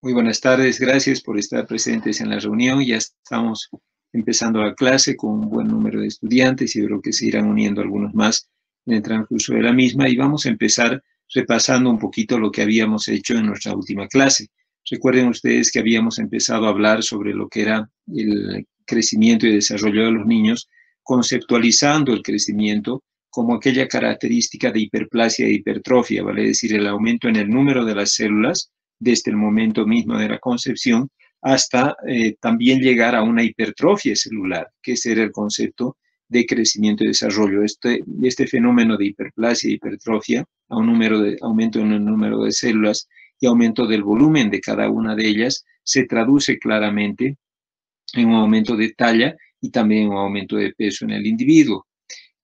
Muy buenas tardes, gracias por estar presentes en la reunión. Ya estamos empezando la clase con un buen número de estudiantes y creo que se irán uniendo algunos más en el transcurso de la misma y vamos a empezar repasando un poquito lo que habíamos hecho en nuestra última clase. Recuerden ustedes que habíamos empezado a hablar sobre lo que era el crecimiento y desarrollo de los niños, conceptualizando el crecimiento como aquella característica de hiperplasia e hipertrofia, vale decir, el aumento en el número de las células desde el momento mismo de la concepción hasta también llegar a una hipertrofia celular, que ese era el concepto de crecimiento y desarrollo. Este fenómeno de hiperplasia e hipertrofia, aumento en el número de células y aumento del volumen de cada una de ellas, se traduce claramente en un aumento de talla y también un aumento de peso en el individuo,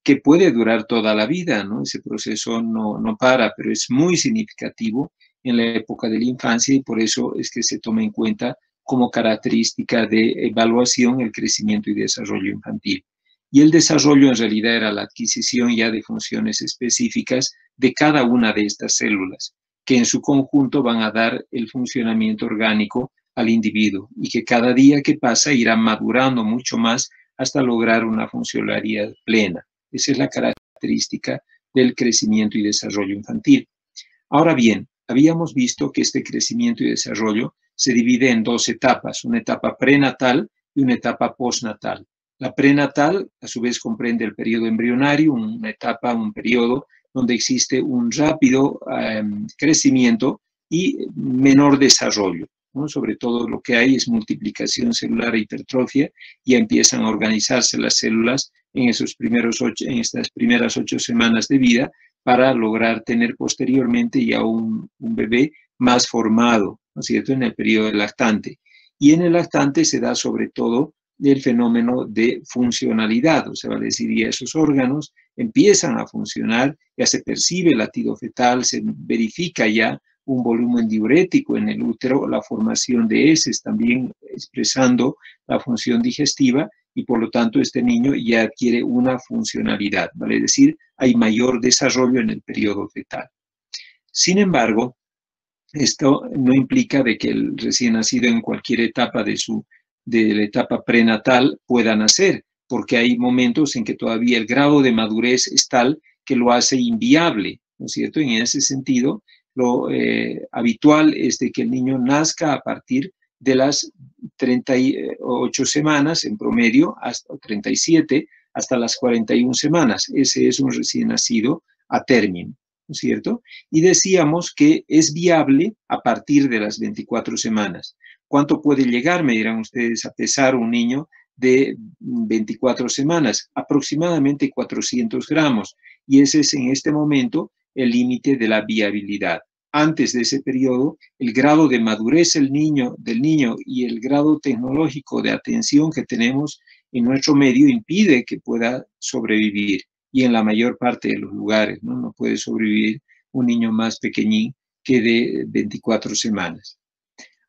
que puede durar toda la vida, ¿no? Ese proceso no para, pero es muy significativo en la época de la infancia y por eso es que se toma en cuenta como característica de evaluación el crecimiento y desarrollo infantil. Y el desarrollo en realidad era la adquisición ya de funciones específicas de cada una de estas células, que en su conjunto van a dar el funcionamiento orgánico al individuo y que cada día que pasa irá madurando mucho más hasta lograr una funcionalidad plena. Esa es la característica del crecimiento y desarrollo infantil. Ahora bien, habíamos visto que este crecimiento y desarrollo se divide en dos etapas, una etapa prenatal y una etapa postnatal. La prenatal, a su vez, comprende el periodo embrionario, una etapa, un periodo donde existe un rápido crecimiento y menor desarrollo, ¿no? Sobre todo lo que hay es multiplicación celular e hipertrofia y empiezan a organizarse las células en estas primeras 8 semanas de vida para lograr tener posteriormente ya un bebé más formado, ¿no es cierto?, en el periodo lactante. Y en el lactante se da sobre todo el fenómeno de funcionalidad, o sea, vale decir, ya esos órganos empiezan a funcionar, ya se percibe el latido fetal, se verifica ya un volumen diurético en el útero, la formación de heces también expresando la función digestiva y por lo tanto este niño ya adquiere una funcionalidad, vale decir, hay mayor desarrollo en el periodo fetal. Sin embargo, esto no implica de que el recién nacido en cualquier etapa de la etapa prenatal pueda nacer, porque hay momentos en que todavía el grado de madurez es tal que lo hace inviable, ¿no es cierto? En ese sentido, lo habitual es de que el niño nazca a partir de las 38 semanas en promedio, hasta 37, hasta las 41 semanas. Ese es un recién nacido a término, ¿no es cierto? Y decíamos que es viable a partir de las 24 semanas. ¿Cuánto puede llegar, me dirán ustedes, a pesar un niño de 24 semanas? Aproximadamente 400 gramos. Y ese es en este momento el límite de la viabilidad. Antes de ese periodo, el grado de madurez del niño y el grado tecnológico de atención que tenemos en nuestro medio impide que pueda sobrevivir. Y en la mayor parte de los lugares, ¿no? No puede sobrevivir un niño más pequeñín que de 24 semanas.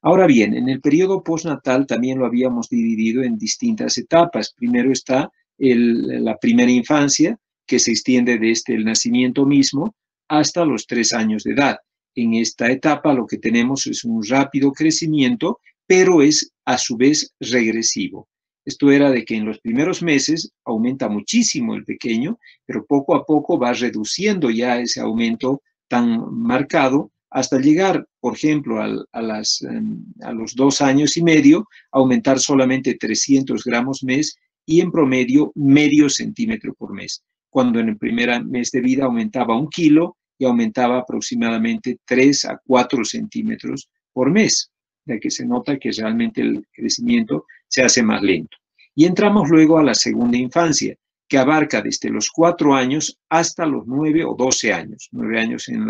Ahora bien, en el periodo postnatal también lo habíamos dividido en distintas etapas. Primero está la primera infancia, que se extiende desde el nacimiento mismo hasta los 3 años de edad. En esta etapa lo que tenemos es un rápido crecimiento, pero es a su vez regresivo. Esto era de que en los primeros meses aumenta muchísimo el pequeño, pero poco a poco va reduciendo ya ese aumento tan marcado hasta llegar, por ejemplo, a los 2 años y medio, aumentar solamente 300 gramos mes y en promedio medio centímetro por mes, cuando en el primer mes de vida aumentaba 1 kilo y aumentaba aproximadamente 3 a 4 centímetros por mes, ya que se nota que realmente el crecimiento se hace más lento. Y entramos luego a la segunda infancia, que abarca desde los 4 años hasta los 9 o 12 años, 9 años en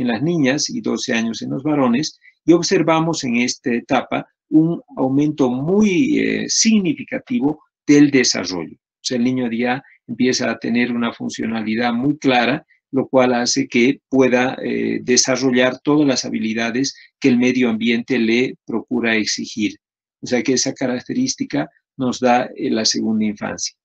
las niñas y 12 años en los varones, y observamos en esta etapa un aumento muy significativo del desarrollo. O sea, el niño ya empieza a tener una funcionalidad muy clara, lo cual hace que pueda desarrollar todas las habilidades que el medio ambiente le procura exigir. O sea que esa característica nos da la segunda infancia.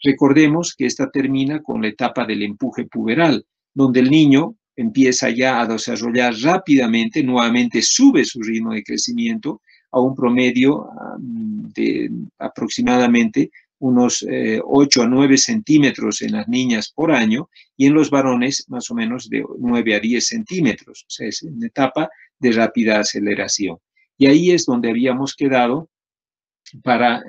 Recordemos que esta termina con la etapa del empuje puberal, donde el niño empieza ya a desarrollar rápidamente, nuevamente sube su ritmo de crecimiento a un promedio de aproximadamente unos 8 a 9 centímetros en las niñas por año y en los varones más o menos de 9 a 10 centímetros. O sea, es una etapa de rápida aceleración. Y ahí es donde habíamos quedado para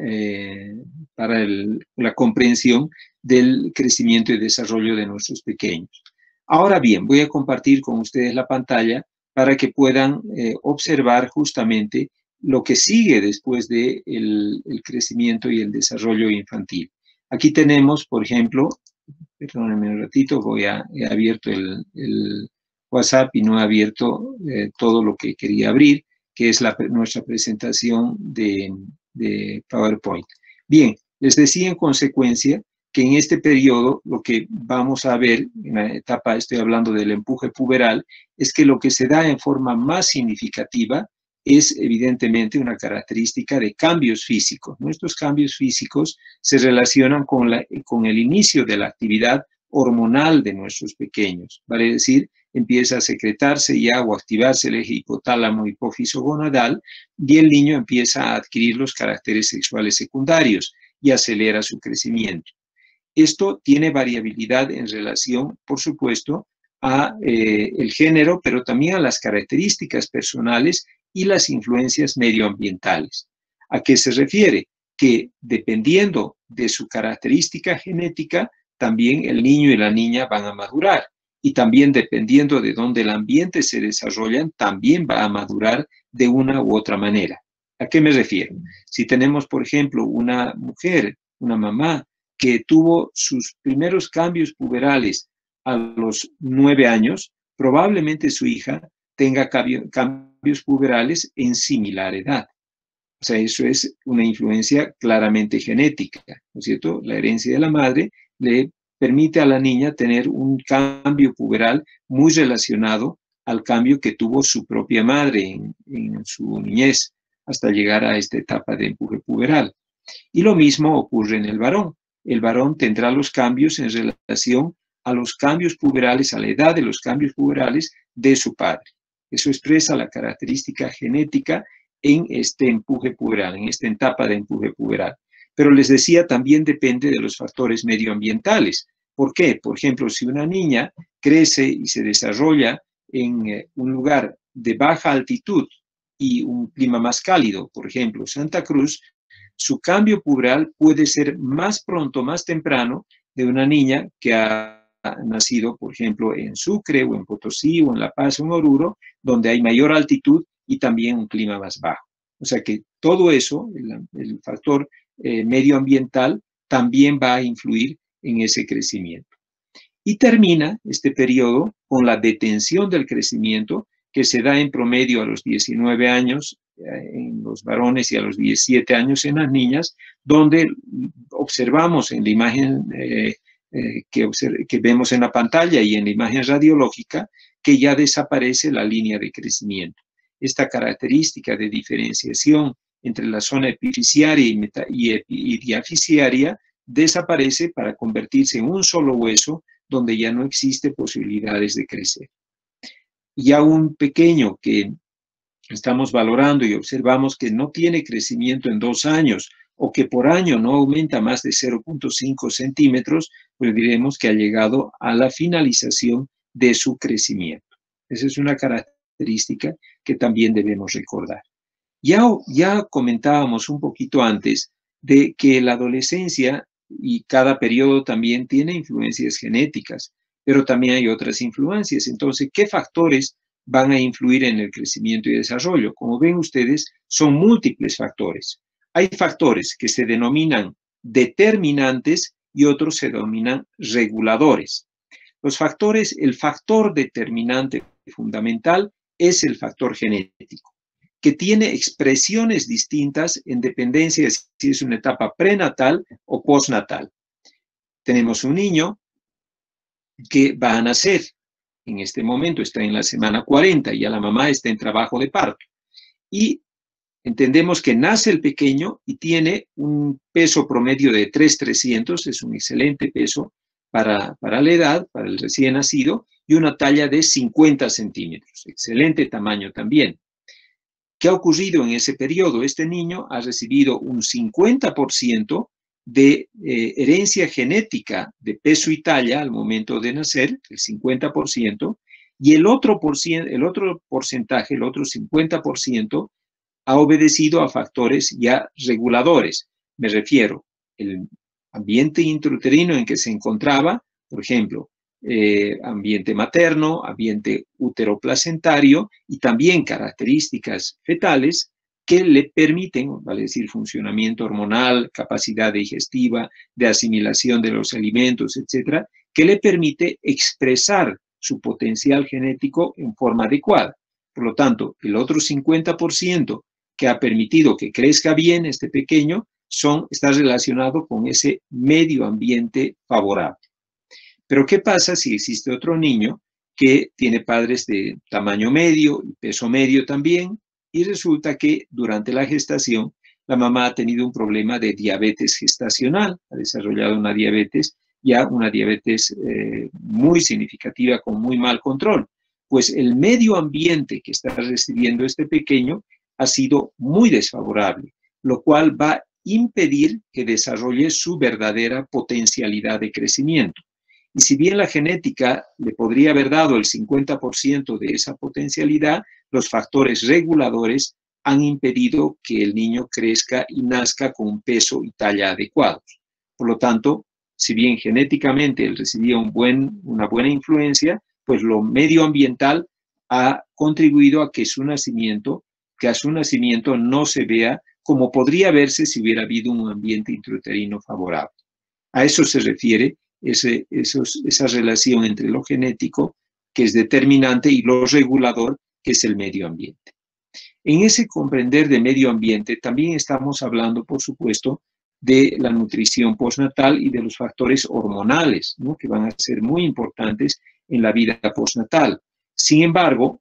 la comprensión del crecimiento y desarrollo de nuestros pequeños. Ahora bien, voy a compartir con ustedes la pantalla para que puedan observar justamente lo que sigue después del crecimiento y el desarrollo infantil. Aquí tenemos, por ejemplo, perdónenme un ratito, he abierto el WhatsApp y no he abierto todo lo que quería abrir, que es nuestra presentación de PowerPoint. Bien, les decía en consecuencia que en este periodo lo que vamos a ver, en la etapa, estoy hablando del empuje puberal, es que lo que se da en forma más significativa es evidentemente una característica de cambios físicos. Nuestros cambios físicos se relacionan con el inicio de la actividad hormonal de nuestros pequeños, vale decir, empieza a secretarse ya o activarse el eje hipotálamo hipófiso gonadal y el niño empieza a adquirir los caracteres sexuales secundarios y acelera su crecimiento. Esto tiene variabilidad en relación, por supuesto, a el género, pero también a las características personales y las influencias medioambientales. ¿A qué se refiere? Que dependiendo de su característica genética, también el niño y la niña van a madurar. Y también dependiendo de dónde el ambiente se desarrolla, también va a madurar de una u otra manera. ¿A qué me refiero? Si tenemos, por ejemplo, una mujer, una mamá, que tuvo sus primeros cambios puberales a los 9 años, probablemente su hija tenga cambios puberales en similar edad. O sea, eso es una influencia claramente genética, ¿no es cierto? La herencia de la madre le permite a la niña tener un cambio puberal muy relacionado al cambio que tuvo su propia madre en su niñez, hasta llegar a esta etapa de empuje puberal. Y lo mismo ocurre en el varón. El varón tendrá los cambios en relación a los cambios puberales, a la edad de los cambios puberales de su padre. Eso expresa la característica genética en este empuje puberal, en esta etapa de empuje puberal. Pero les decía, también depende de los factores medioambientales. ¿Por qué? Por ejemplo, si una niña crece y se desarrolla en un lugar de baja altitud y un clima más cálido, por ejemplo, Santa Cruz, su cambio puberal puede ser más pronto, más temprano, de una niña que ha nacido, por ejemplo, en Sucre o en Potosí o en La Paz o en Oruro, donde hay mayor altitud y también un clima más bajo. O sea que todo eso, el factor medioambiental, también va a influir en ese crecimiento. Y termina este periodo con la detención del crecimiento, que se da en promedio a los 19 años en los varones y a los 17 años en las niñas, donde observamos en la imagen que vemos en la pantalla y en la imagen radiológica que ya desaparece la línea de crecimiento. Esta característica de diferenciación entre la zona epifisiaria y diafisiaria desaparece para convertirse en un solo hueso donde ya no existe posibilidades de crecer. Ya un pequeño que estamos valorando y observamos que no tiene crecimiento en 2 años o que por año no aumenta más de 0.5 centímetros, pues diremos que ha llegado a la finalización de su crecimiento. Esa es una característica que también debemos recordar. Ya comentábamos un poquito antes de que la adolescencia y cada periodo también tiene influencias genéticas, pero también hay otras influencias. Entonces, ¿qué factores van a influir en el crecimiento y desarrollo? Como ven ustedes, son múltiples factores. Hay factores que se denominan determinantes y otros se denominan reguladores. Los factores, el factor determinante fundamental es el factor genético, que tiene expresiones distintas en dependencia de si es una etapa prenatal o postnatal. Tenemos un niño que va a nacer. En este momento está en la semana 40 y ya la mamá está en trabajo de parto. Y entendemos que nace el pequeño y tiene un peso promedio de 3,300, es un excelente peso para la edad, para el recién nacido, y una talla de 50 centímetros. Excelente tamaño también. ¿Qué ha ocurrido en ese periodo? Este niño ha recibido un 50% de herencia genética de peso y talla al momento de nacer, el 50%, y el otro porcentaje, el otro 50%, ha obedecido a factores ya reguladores. Me refiero al ambiente intrauterino en que se encontraba, por ejemplo, ambiente materno, ambiente uteroplacentario y también características fetales que le permiten, vale decir, funcionamiento hormonal, capacidad digestiva, de asimilación de los alimentos, etcétera, que le permite expresar su potencial genético en forma adecuada. Por lo tanto, el otro 50% que ha permitido que crezca bien este pequeño está relacionado con ese medio ambiente favorable. Pero ¿qué pasa si existe otro niño que tiene padres de tamaño medio y peso medio también, y resulta que durante la gestación la mamá ha tenido un problema de diabetes gestacional, ha desarrollado una diabetes muy significativa con muy mal control? Pues el medio ambiente que está recibiendo este pequeño ha sido muy desfavorable, lo cual va a impedir que desarrolle su verdadera potencialidad de crecimiento. Y si bien la genética le podría haber dado el 50% de esa potencialidad, los factores reguladores han impedido que el niño crezca y nazca con un peso y talla adecuados. Por lo tanto, si bien genéticamente él recibía una buena influencia, pues lo medioambiental ha contribuido a que a su nacimiento no se vea como podría verse si hubiera habido un ambiente intrauterino favorable. A eso se refiere esa relación entre lo genético, que es determinante, y lo regulador, que es el medio ambiente. En ese comprender de medio ambiente también estamos hablando, por supuesto, de la nutrición postnatal y de los factores hormonales, ¿no?, que van a ser muy importantes en la vida postnatal. Sin embargo,